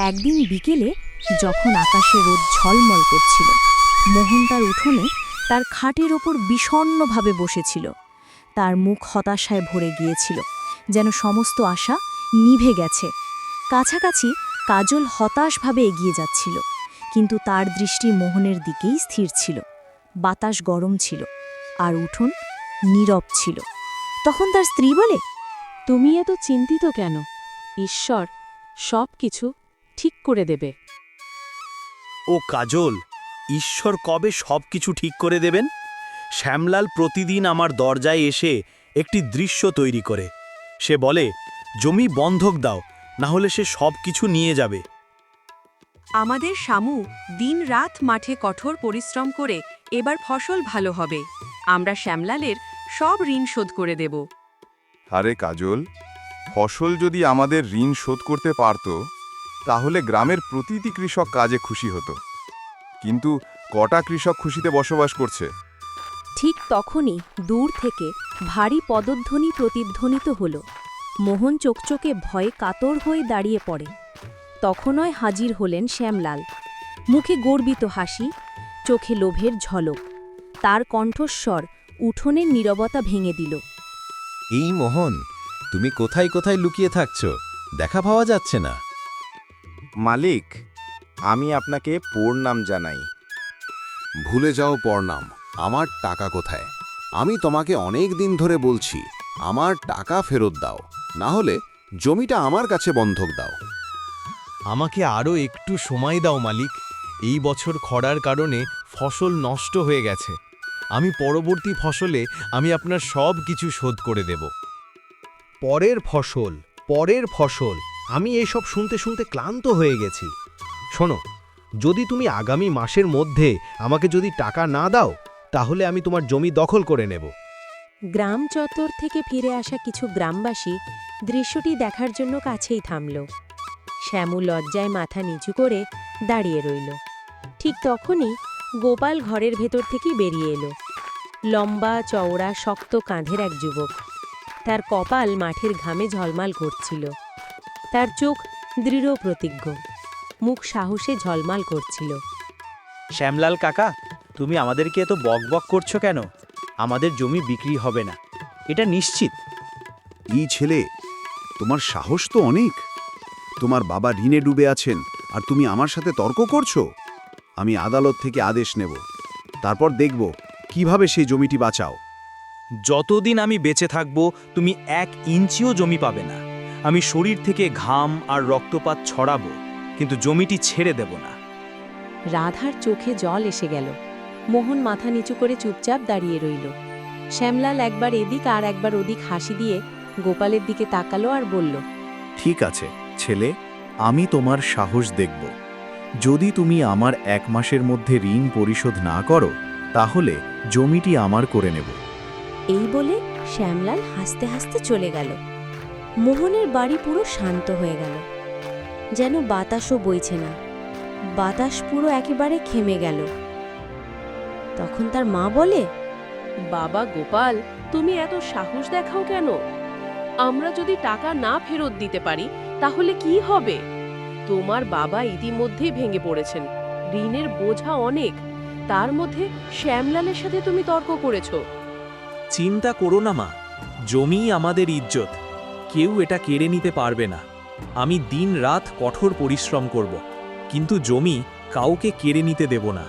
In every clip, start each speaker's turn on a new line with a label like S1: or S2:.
S1: একদিন বিকেলে যখন আকাশে রোদ ঝলমল করছিল, মোহন তার উঠোনে তার খাটের ওপর বিষণ্ণভাবে বসেছিল। তার মুখ হতাশায় ভরে গিয়েছিল, যেন সমস্ত আশা নিভে গেছে। কাছাকাছি কাজল হতাশভাবে এগিয়ে যাচ্ছিল, কিন্তু তার দৃষ্টি মোহনের দিকেই স্থির ছিল। বাতাস গরম ছিল আর উঠোন নীরব ছিল। তখন তার স্ত্রী বলে,
S2: তুমি এত চিন্তিত কেন? ঈশ্বর সব কিছু ঠিক করে দেবে।
S3: ও কাজল, ঈশ্বর কবে সব কিছু ঠিক করে দেবেন? শ্যামলাল প্রতিদিন আমার দরজায় এসে একটি দৃশ্য তৈরি করে। সে বলে, জমি বন্ধক দাও, না হলে সে সব কিছু নিয়ে যাবে।
S4: আমাদের শামু দিনরাত মাঠে কঠোর পরিশ্রম করে এবার ফসল ভালো হবে। আমরা শ্যামলালের সব ঋণ শোধ করে দেব।
S5: আরে কাজল, ফসল যদি আমাদের ঋণ শোধ করতে পারত, তাহলে গ্রামের প্রতিটি কৃষক কাজে খুশি হতো। কিন্তু কটা কৃষক খুশিতে বসবাস করছে?
S1: ঠিক তখনই দূর থেকে ভারী পদধ্বনি প্রতিধ্বনিত হল। মোহন চোখচোখে ভয়ে কাতর হয়ে দাঁড়িয়ে পড়ে। তখনই হাজির হলেন শ্যামলাল। মুখে গর্বিত হাসি, চোখে লোভের ঝলক। তার কণ্ঠস্বর উঠোনের নীরবতা ভেঙে দিল।
S6: এই মোহন, তুমি কোথায় কোথায় লুকিয়ে থাকছো? দেখা পাওয়া যাচ্ছে না।
S7: মালিক, আমি আপনাকে প্রণাম জানাই।
S8: ভুলে যাও প্রণাম, আমার টাকা কোথায়? আমি তোমাকে অনেক দিন ধরে বলছি, আমার টাকা ফেরত দাও, না হলে জমিটা আমার কাছে বন্ধক দাও।
S9: আমাকে আরও একটু সময় দাও মালিক। এই বছর খরার কারণে ফসল নষ্ট হয়ে গেছে। আমি পরবর্তী ফসলে আপনার সব কিছু শোধ করে দেব।
S10: পরের ফসল, আমি এসব শুনতে শুনতে ক্লান্ত হয়ে গেছি। শোনো, যদি তুমি আগামী মাসের মধ্যে আমাকে যদি টাকা না দাও, তাহলে আমি তোমার জমি দখল করে নেব।
S2: গ্রাম চত্বর থেকে ফিরে আসা কিছু গ্রামবাসী দৃশ্যটি দেখার জন্য কাছেই থামল। শ্যামু লজ্জায় মাথা নিচু করে দাঁড়িয়ে রইল। ঠিক তখনই গোপাল ঘরের ভেতর থেকেই বেরিয়ে এলো। লম্বা চওড়া শক্ত কাঁধের এক যুবক। তার কপাল মাঠের ঘামে ঝলমাল করছিল। তার চোখ দৃঢ় প্রতিজ্ঞ, মুখ সাহসে ঝলমাল করছিল।
S3: শ্যামলাল কাকা, তুমি আমাদেরকে এত বকবক করছো কেন? আমাদের জমি বিক্রি হবে না, এটা নিশ্চিত।
S8: এই ছেলে, তোমার সাহস তো অনেক। তোমার বাবা ঋণে ডুবে আছেন আর তুমি আমার সাথে তর্ক করছো? আমি আদালত থেকে আদেশ নেব, তারপর দেখব কিভাবে সেই জমিটি বাঁচাও।
S3: যতদিন আমি বেঁচে থাকব, তুমি 1 ইঞ্চিও জমি পাবে না। আমি শরীর থেকে ঘাম আর রক্তপাত ছড়াবো, কিন্তু জমিটি ছেড়ে দেব না।
S2: রাধার চোখে জল এসে গেল। মোহন মাথা নিচু করে চুপচাপ দাঁড়িয়ে রইল। শ্যামলাল একবার এদিক আর একবার ওদিক হাসি দিয়ে গোপালের দিকে তাকালো আর বলল,
S11: ঠিক আছে ছেলে, আমি তোমার সাহস দেখব। যদি তুমি আমার 1 মাসের মধ্যে ঋণ পরিশোধ না করো, তাহলে জমিটি আমার করে নেব।
S1: এই বলে শ্যামলাল হাসতে হাসতে চলে গেল। মোহনের বাড়ি পুরো শান্ত হয়ে গেল, যেন বাতাসও বইছে না। বাতাস পুরো একেবারে থেমে গেল। তখন তার মা বলে,
S2: বাবা গোপাল, তুমি এত সাহস দেখাও কেন? আমরা যদি টাকা না ফেরত দিতে পারি তাহলে কি হবে? তোমার বাবা ইতিমধ্যেই ভেঙে পড়েছেন। ঋণের বোঝা অনেক, তার মধ্যে শ্যামলালের সাথে তুমি তর্ক করেছো।
S3: চিন্তা করো না মা, জমি আমাদের ইজ্জত, কেউ এটা কেড়ে নিতে পারবে না। আমি দিন-রাত কঠোর পরিশ্রম করব, কিন্তু জমি কাউকে কেড়ে নিতে দেব না।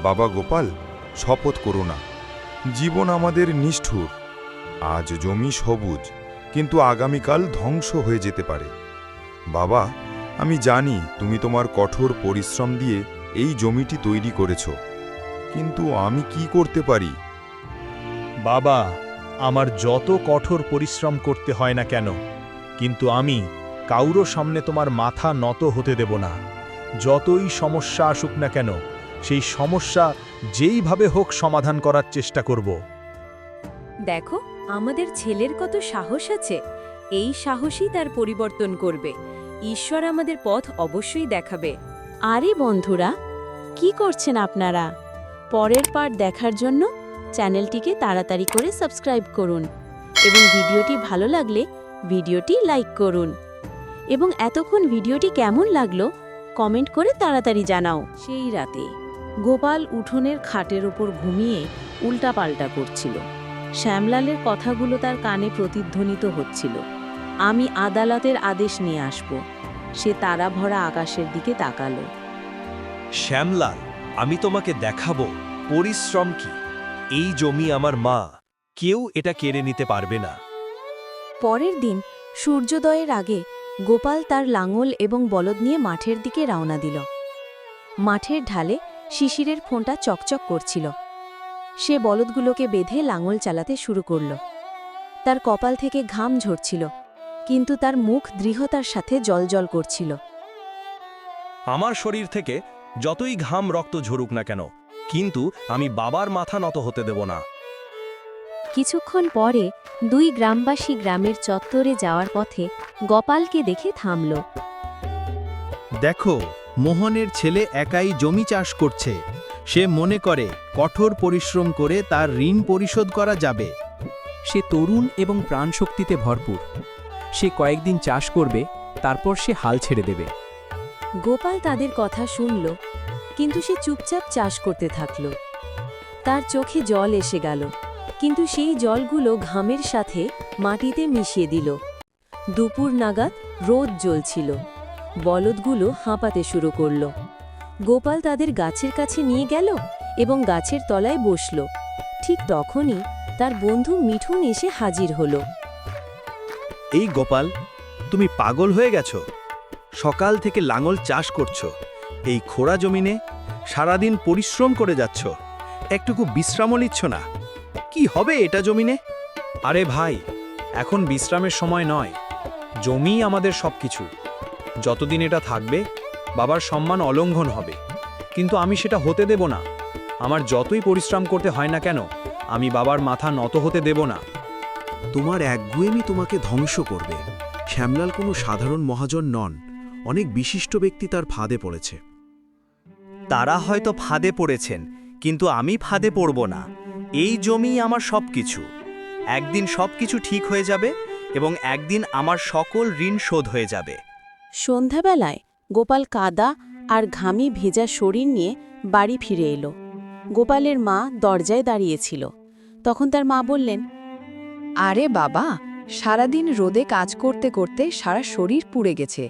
S5: বাবা গোপাল, শপথ করো না। জীবন আমাদের নিষ্ঠুর। আজ জমি সবুজ, কিন্তু আগামীকাল ধ্বংস হয়ে যেতে পারে। বাবা, আমি জানি তুমি তোমার কঠোর পরিশ্রম দিয়ে এই জমিটি তৈরি করেছ, কিন্তু আমি কি করতে পারি?
S9: বাবা, আমার যত কঠোর পরিশ্রম করতে হয় না কেন, কিন্তু আমি কাউরো সামনে তোমার মাথা নত হতে দেব না। যতই সমস্যা আসুক না কেন, সেই সমস্যা যেইভাবে হোক সমাধান করার চেষ্টা করব।
S2: দেখো, আমাদের ছেলের কত সাহস আছে। এই সাহসই তার পরিবর্তন করবে। ঈশ্বর আমাদের পথ অবশ্যই দেখাবে।
S1: আরে বন্ধুরা, কি করছেন আপনারা? পরের পার্ট দেখার জন্য চ্যানেলটিকে তাড়াতাড়ি করে সাবস্ক্রাইব করুন এবং ভিডিওটি ভালো লাগলে ভিডিওটি লাইক করুন।
S2: এবং এতক্ষণ ভিডিওটি কেমন লাগলো কমেন্ট করে তাড়াতাড়ি জানাও।
S1: সেই রাতে গোপাল উঠোনের খাটের ওপর ঘুমিয়ে উল্টাপাল্টা করছিল। শ্যামলালের কথাগুলো তার কানে প্রতিধ্বনিত হচ্ছিল, আমি আদালতের আদেশ নিয়ে আসব। সে তারা ভরা আকাশের দিকে তাকালো।
S3: শ্যামলাল, আমি তোমাকে দেখাবো পরিশ্রম কি। এই জমি আমার মা, কেউ এটা কেড়ে নিতে পারবে না।
S1: পরের দিন সূর্যোদয়ের আগে গোপাল তার লাঙল এবং বলদ নিয়ে মাঠের দিকে রওনা দিল। মাঠের ঢালে শিশিরের ফোঁটা চকচক করছিল। সে বলদগুলোকে বেঁধে লাঙল চালাতে শুরু করল। তার কপাল থেকে ঘাম ঝরছিল, কিন্তু তার মুখ দৃঢ়তার সাথে জ্বলজ্বল করছিল।
S3: আমার শরীর থেকে যতই ঘাম রক্ত ঝরুক না কেন, কিন্তু আমি বাবার মাথা নত হতে দেব না।
S2: কিছুক্ষণ পরে দুই গ্রামবাসী গ্রামের চত্বরে যাওয়ার পথে গোপালকে দেখে থামল।
S10: দেখো, মোহনের ছেলে একাই জমি চাষ করছে। সে মনে করে কঠোর পরিশ্রম করে তার ঋণ পরিশোধ করা যাবে।
S12: সে তরুণ এবং প্রাণশক্তিতে ভরপুর। সে কয়েকদিন চাষ করবে, তারপর সে হাল ছেড়ে দেবে।
S1: গোপাল তাদের কথা শুনল, কিন্তু সে চুপচাপ চাষ করতে থাকল। তার চোখে জল এসে গেল, কিন্তু সেই জলগুলো ঘামের সাথে মাটিতে মিশিয়ে দিল। দুপুর নাগাদ রোদ জ্বলছিল। বলদগুলো হাঁপাতে শুরু করল। গোপাল তাদের গাছের কাছে নিয়ে গেল এবং গাছের তলায় বসল। ঠিক তখনই তার বন্ধু মিঠুন এসে হাজির হল।
S3: এই গোপাল, তুমি পাগল হয়ে গেছো? সকাল থেকে লাঙল চাষ করছো, এই খোড়া জমিনে সারাদিন পরিশ্রম করে যাচ্ছ, একটুকু বিশ্রামও নিচ্ছ না। কি হবে এটা জমিনে?
S9: আরে ভাই, এখন বিশ্রামের সময় নয়। জমি আমাদের সবকিছু। যতদিন এটা থাকবে, বাবার সম্মান অলঙ্ঘন হবে, কিন্তু আমি সেটা হতে দেব না। আমার যতই পরিশ্রম করতে হয় না কেন, আমি বাবার মাথা নত হতে দেব না।
S11: তোমার একগুয়েমি তোমাকে ধ্বংস করবে। শ্যামলাল কোনো সাধারণ মহাজন নন, অনেক বিশিষ্ট ব্যক্তি তার ফাঁদে পড়েছে।
S3: তারা হয়তো ফাঁদে পড়েছেন, কিন্তু আমি ফাঁদে পড়ব না। এই জমি আমার সবকিছু। একদিন সবকিছু ঠিক হয়ে যাবে এবং একদিন আমার সকল ঋণ শোধ হয়ে যাবে।
S1: সন্ধ্যাবেলায় গোপাল কাদা আর ঘামি ভেজা শরীর নিয়ে বাড়ি ফিরে এলো। গোপালের মা দরজায় দাঁড়িয়েছিল। তখন তার মা বললেন,
S4: আরে বাবা, সারাদিন রোদে কাজ করতে করতে সারা শরীর পুড়ে গেছে।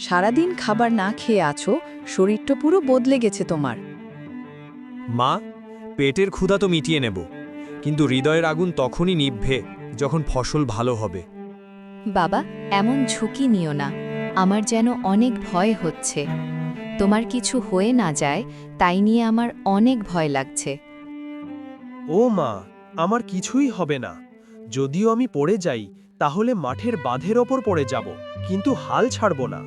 S4: সারাদিন খাবার না খেয়ে আছো, শরীরটা পুরো বদলে গেছে তোমার।
S9: মা, পেটের ক্ষুধা তো মিটিয়ে নেব, কিন্তু হৃদয়ের আগুন তখনই নিভবে যখন ফসল ভালো হবে।
S13: বাবা, এমন ঝুঁকি নিও না। আমার যেন অনেক ভয় হচ্ছে। তোমার কিছু হয়ে না যায় তাই নিয়ে আমার অনেক ভয় লাগছে।
S9: ও মা, আমার কিছুই হবে না। যদিও আমি পড়ে যাই, তাহলে মাঠের বাঁধের ওপর পড়ে যাব, কিন্তু হাল ছাড়ব না।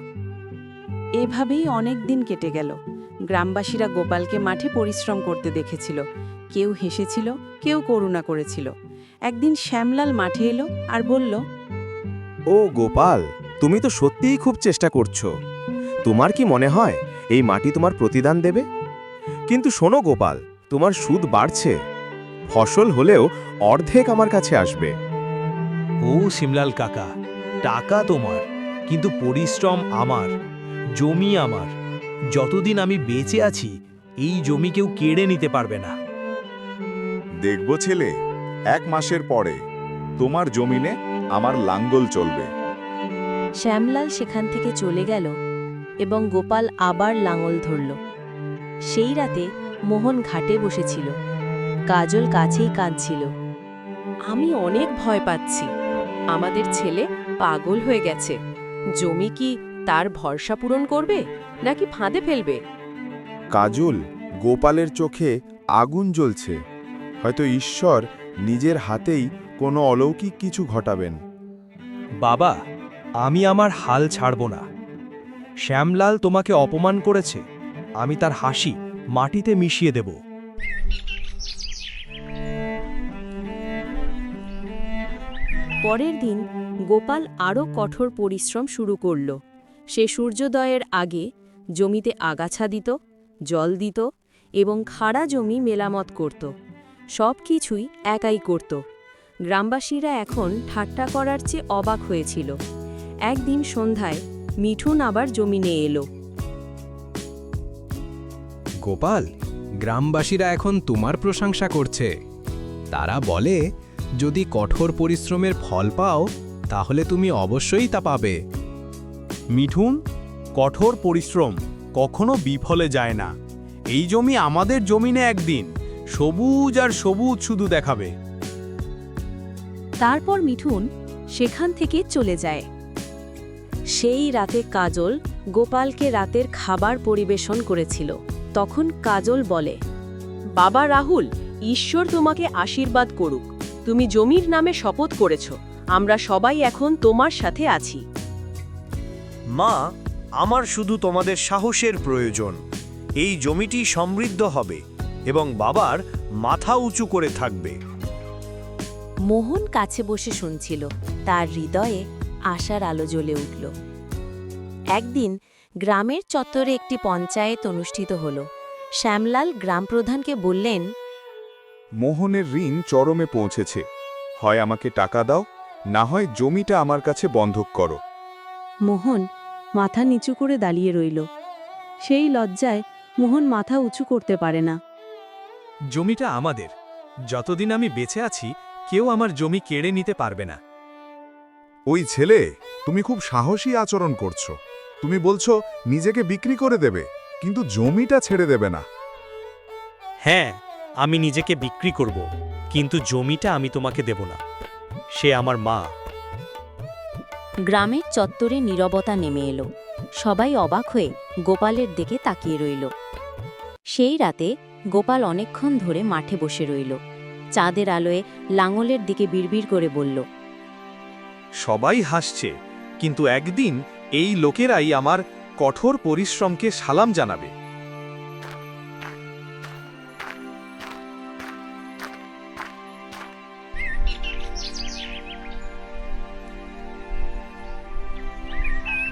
S1: এভাবেই অনেক দিন কেটে গেল। গ্রামবাসীরা গোপালকে মাঠে পরিশ্রম করতে দেখেছিল। কেউ হেসেছিল, কেউ করুণা করেছিল। একদিন শ্যামলাল মাঠে এলো আর বলল,
S7: ও গোপাল, তুমি তো সত্যিই খুব চেষ্টা করছো। তোমার কি মনে হয় এই মাটি তোমার প্রতিদান দেবে? কিন্তু শোনো গোপাল, তোমার সুদ বাড়ছে। ফসল হলেও অর্ধেক আমার কাছে আসবে।
S9: ও শিমলাল কাকা, টাকা তোমার, কিন্তু পরিশ্রম আমার, জমি আমার। যতদিন আমি বেঁচে আছি, এই জমি কেউ কেড়ে নিতে পারবে না।
S5: দেখব ছেলে, 1 মাসের পরে তোমার জমিনে আমার লাঙ্গল চলবে।
S1: শ্যামলাল সেখান থেকে চলে গেল এবং গোপাল আবার লাঙল ধরল। সেই রাতে মোহন ঘাটে বসেছিল। কাজল কাছেই কাঁদছিল।
S4: আমি অনেক ভয় পাচ্ছি। আমাদের ছেলে পাগল হয়ে গেছে। জমি কি তার ভরসা পূরণ করবে, নাকি ফাঁদে ফেলবে?
S5: কাজল, গোপালের চোখে আগুন জ্বলছে। হয়তো ঈশ্বর নিজের হাতেই কোনো অলৌকিক কিছু ঘটাবেন।
S9: বাবা, আমি আমার হাল ছাড়ব না। শ্যামলাল তোমাকে অপমান করেছে, আমি তার হাসি মাটিতে মিশিয়ে দেব।
S1: পরের দিন গোপাল আরও কঠোর পরিশ্রম শুরু করল। সে সূর্যোদয়ের আগে জমিতে আগাছা দিত, জল দিত এবং খাড়া জমি মেরামত করত। সব কিছুই একাই করত। গ্রামবাসীরা এখন ঠাট্টা করার চেয়ে অবাক হয়েছিল। একদিন সন্ধ্যায়
S2: মিঠুন আবার জমি নিয়ে এলো।
S12: গোপাল, গ্রামবাসীরা এখন তোমার প্রশংসা করছে। তারা বলে, যদি কঠোর পরিশ্রমের ফল পাও তাহলে তুমি অবশ্যই তা পাবে।
S9: মিঠুন, কঠোর পরিশ্রম কখনো বিফলে যায় না। এই জমি আমাদের জমিনে একদিন সবুজ আর সবুজ শুধু দেখাবে।
S1: তারপর মিঠুন সেখান থেকে চলে যায়।
S2: সেই রাতে কাজল গোপালকে রাতের খাবার পরিবেশন করেছিল। তখন কাজল বলে, বাবা রাহুল, ঈশ্বর তোমাকে আশীর্বাদ করুক। তুমি জমির নামে শপথ করেছ, আমরা সবাই এখন তোমার সাথে আছি।
S3: মা, আমার শুধু তোমাদের সাহসের প্রয়োজন। এই জমিটি সমৃদ্ধ হবে এবং বাবার মাথা উঁচু করে থাকবে।
S2: মোহন কাছে বসে শুনছিল, তার হৃদয়ে আশার আলো জ্বলে উঠল। একদিন গ্রামের চত্বরে একটি পঞ্চায়েত অনুষ্ঠিত হল। শ্যামলাল গ্রামপ্রধানকে বললেন,
S5: মোহনের ঋণ চরমে পৌঁছেছে। হয় আমাকে টাকা দাও, না হয় জমিটা আমার কাছে বন্ধক করো।
S2: মোহন মাথা নিচু করে দাঁড়িয়ে রইল। সেই লজ্জায় মোহন মাথা উঁচু করতে পারে না।
S9: জমিটা আমাদের। যতদিন আমি বেঁচে আছি কেউ আমার জমি কেড়ে নিতে পারবে না।
S5: ওই ছেলে, তুমি খুব সাহসী আচরণ করছো। তুমি বলছো নিজেকে বিক্রি করে দেবে, কিন্তু জমিটা ছেড়ে দেবে না।
S3: হ্যাঁ, আমি নিজেকে বিক্রি করব, কিন্তু জমিটা আমি তোমাকে দেব না। সে আমার মা।
S2: গ্রামের চত্বরে নীরবতা নেমে এলো। সবাই অবাক হয়ে গোপালের দিকে তাকিয়ে রইল। সেই রাতে গোপাল অনেকক্ষণ ধরে মাঠে বসে রইল। চাঁদের আলোয় লাঙলের দিকে বিড়বিড় করে বলল,
S9: সবাই হাসছে, কিন্তু একদিন এই লোকেরাই আমার কঠোর পরিশ্রমকে সালাম জানাবে।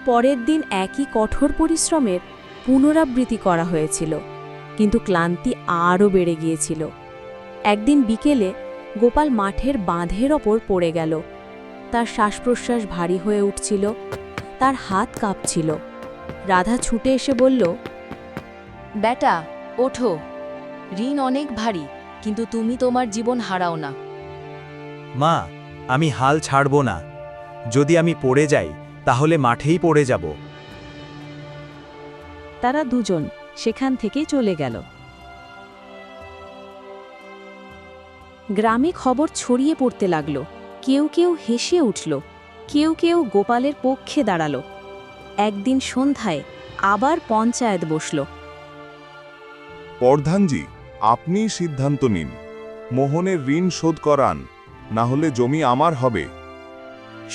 S1: পরের দিন একই কঠোর পরিশ্রমের পুনরাবৃত্তি করা হয়েছিল, কিন্তু ক্লান্তি আরও বেড়ে গিয়েছিল। একদিন বিকেলে গোপাল মাঠের বাঁধের ওপর পড়ে গেল। তার শ্বাসপ্রশ্বাস ভারী হয়ে উঠছিল, তার হাত কাঁপছিল। রাধা ছুটে এসে বলল,
S13: বেটা, ওঠো। ঋণ অনেক ভারী, কিন্তু তুমি তোমার জীবন হারাও না।
S3: মা, আমি হাল ছাড়ব না। যদি আমি পড়ে যাই তাহলে মাঠেই পড়ে যাব।
S1: তারা দুজন সেখান থেকে চলে গেল। গ্রামে খবর ছড়িয়ে পড়তে লাগল। কেউ কেউ হেসে উঠল, কেউ কেউ গোপালের পক্ষে দাঁড়াল। একদিন সন্ধ্যায় আবার পঞ্চায়েত বসল।
S5: প্রধানজি, আপনি সিদ্ধান্ত নিন। মোহনের ঋণ শোধ করান, না হলে জমি আমার হবে।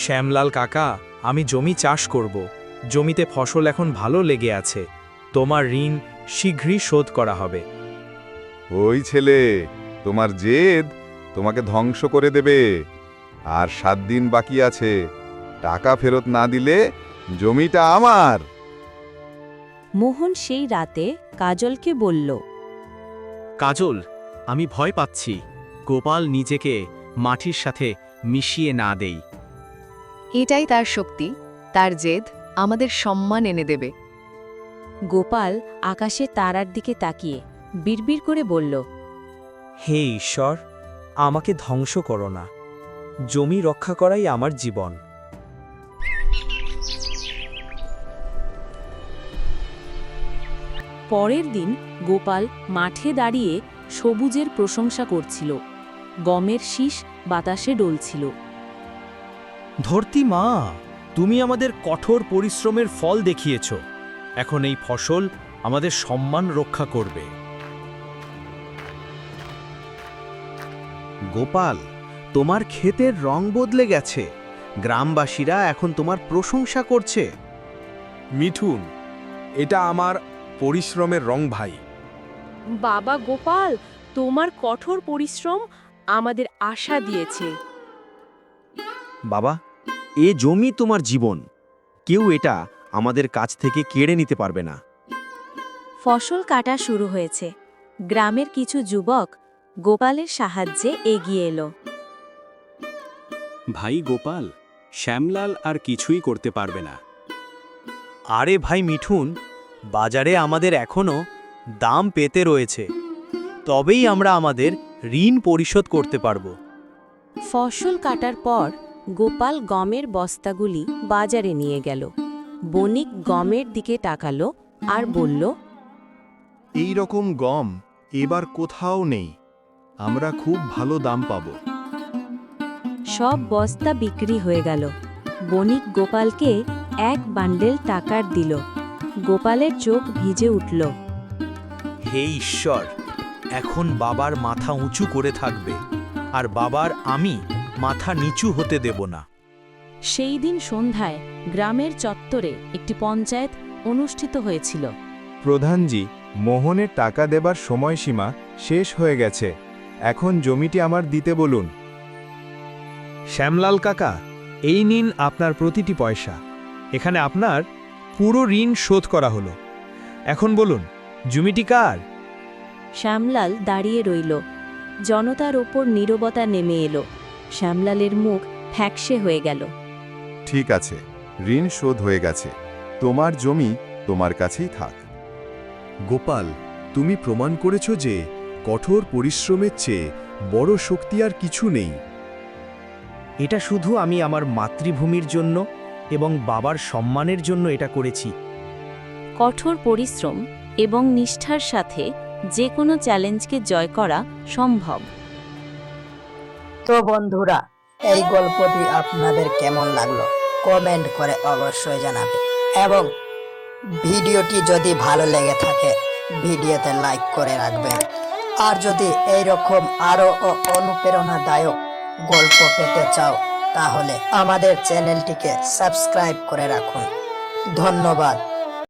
S9: শ্যামলাল কাকা, আমি জমি চাষ করব। জমিতে ফসল এখন ভালো লেগে আছে। তোমার ঋণ শীঘ্রই শোধ করা হবে।
S5: ওই ছেলে, তোমার জেদ তোমাকে ধ্বংস করে দেবে। আর 7 দিন বাকি আছে। টাকা ফেরত না দিলে জমিটা আমার।
S2: মোহন সেই রাতে কাজলকে বলল,
S3: কাজল, আমি ভয় পাচ্ছি গোপাল নিজেকে মাটির সাথে মিশিয়ে না দেই।
S13: এটাই তার শক্তি, তার জেদ আমাদের সম্মান এনে দেবে।
S2: গোপাল আকাশে তারার দিকে তাকিয়ে বিড়বিড় করে বলল,
S3: হে ঈশ্বর, আমাকে ধ্বংস করো না। জমি রক্ষা করাই আমার জীবন।
S2: পরের দিন গোপাল মাঠে দাঁড়িয়ে সবুজের প্রশংসা করছিল। গমের শীষ বাতাসে ডলছিল।
S3: ধরতি মা, তুমি আমাদের কঠোর পরিশ্রমের ফল দেখিয়েছ। এখন এই ফসল আমাদের সম্মান রক্ষা করবে।
S10: গোপাল, তোমার ক্ষেতের রং বদলে গেছে। গ্রামবাসীরা এখন তোমার প্রশংসা করছে।
S9: মিঠুন, এটা আমার পরিশ্রমের রং ভাই।
S2: বাবা গোপাল, তোমার কঠোর পরিশ্রম আমাদের আশা দিয়েছে।
S7: বাবা, এ জমি তোমার জীবন। কেউ এটা আমাদের কাছ থেকে কেড়ে নিতে পারবে না।
S2: ফসল কাটা শুরু হয়েছে। গ্রামের কিছু যুবক গোপালের সাহায্যে এগিয়ে এলো।
S3: ভাই গোপাল, শ্যামলাল আর কিছুই করতে পারবে না। আরে ভাই মিঠুন, বাজারে আমাদের এখনো দাম পেতে রয়েছে, তবেই আমরা আমাদের ঋণ পরিশোধ করতে পারবো।
S2: ফসল কাটার পর গোপাল গমের বস্তাগুলি বাজারে নিয়ে গেল। বণিক গমের দিকে তাকালো আর বলল,
S11: এই রকম গম এবার কোথাও নেই, আমরা খুব ভালো দাম পাব।
S2: সব বস্তা বিক্রি হয়ে গেল। বণিক গোপালকে এক বান্ডেল টাকার দিল। গোপালের চোখ ভিজে উঠল।
S3: হে ঈশ্বর, এখন বাবার মাথা উঁচু করে থাকবে, আর বাবার আমি মাথা নিচু হতে দেব না।
S2: সেই দিন সন্ধ্যায় গ্রামের চত্বরে একটি পঞ্চায়েত অনুষ্ঠিত হয়েছিল।
S7: প্রধানজি, মোহনের টাকা দেবার সময়সীমা শেষ হয়ে গেছে, এখন জমিটি আমার দিতে বলুন।
S9: শ্যামলাল কাকা, এই নিন আপনার প্রতিটি পয়সা। এখানে আপনার পুরো ঋণ শোধ করা হলো। এখন বলুন, জমিটি কার?
S2: শ্যামলাল দাঁড়িয়ে রইল। জনতার ওপর নীরবতা নেমে এলো। শ্যামলালের মুখ ফ্যাকসে হয়ে গেল।
S5: ঠিক আছে, ঋণ শোধ হয়ে গেছে, তোমার জমি তোমার কাছেই থাক।
S11: গোপাল, তুমি প্রমাণ করেছ যে কঠোর পরিশ্রমের চেয়ে বড় শক্তি আর কিছু নেই।
S3: এটা শুধু আমি আমার মাতৃভূমির জন্য এবং বাবার সম্মানের জন্য এটা করেছি।
S2: কঠোর পরিশ্রম এবং নিষ্ঠার সাথে যে কোনো চ্যালেঞ্জকে জয় করা সম্ভব।
S14: তো বন্ধুরা, এই গল্পটি আপনাদের কেমন লাগলো কমেন্ট করে অবশ্যই জানাবে, এবং ভিডিওটি যদি ভালো লেগে থাকে ভিডিওতে লাইক করে রাখবেন। আর যদি এইরকম আরও অনুপ্রেরণাদায়ক গল্প পেতে চাও তাহলে আমাদের চ্যানেলটিকে সাবস্ক্রাইব করে রাখুন। ধন্যবাদ।